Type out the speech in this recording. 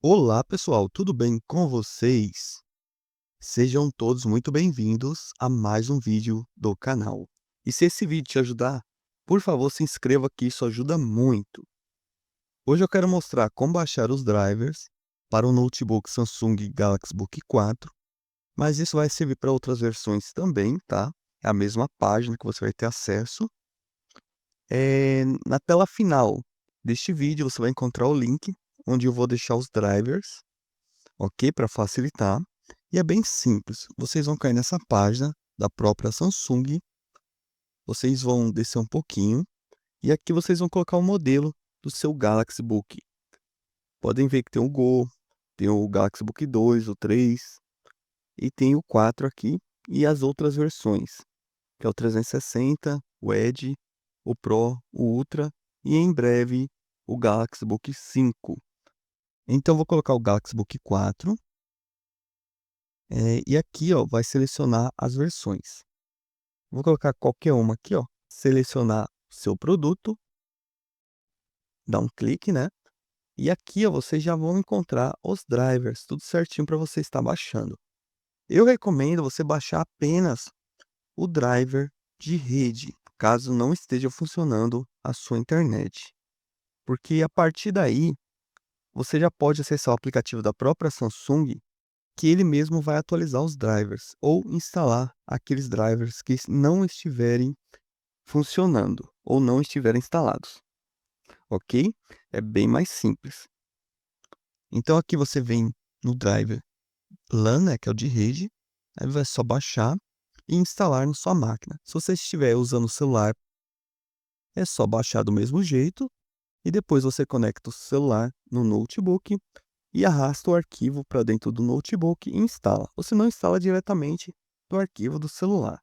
Olá, pessoal, tudo bem com vocês? Sejam todos muito bem-vindos a mais um vídeo do canal. E se esse vídeo te ajudar, por favor, se inscreva que isso ajuda muito. Hoje eu quero mostrar como baixar os drivers para o notebook Samsung Galaxy Book 4, mas isso vai servir para outras versões também, tá? É a mesma página que você vai ter acesso. Na tela final deste vídeo, você vai encontrar o link onde eu vou deixar os drivers, ok? Para facilitar. E é bem simples. Vocês vão cair nessa página da própria Samsung. Vocês vão descer um pouquinho. E aqui vocês vão colocar o modelo do seu Galaxy Book. Podem ver que tem o Go, tem o Galaxy Book 2, o 3. E tem o 4 aqui. E as outras versões. Que é o 360, o Edge, o Pro, o Ultra. E em breve o Galaxy Book 5. Então eu vou colocar o Galaxy Book 4. E aqui, ó, vai selecionar as versões. Vou colocar qualquer uma aqui, ó, selecionar o seu produto, dar um clique, né? E aqui, ó, vocês já vão encontrar os drivers, tudo certinho para você estar baixando. Eu recomendo você baixar apenas o driver de rede, caso não esteja funcionando a sua internet. Porque a partir daí, você já pode acessar o aplicativo da própria Samsung, que ele mesmo vai atualizar os drivers, ou instalar aqueles drivers que não estiverem funcionando ou não estiverem instalados, ok? É bem mais simples. Então aqui você vem no driver LAN, né, que é o de rede, aí vai só baixar e instalar na sua máquina. Se você estiver usando o celular, é só baixar do mesmo jeito e depois você conecta o celular no notebook e arrasta o arquivo para dentro do notebook e instala. Você não instala diretamente do arquivo do celular.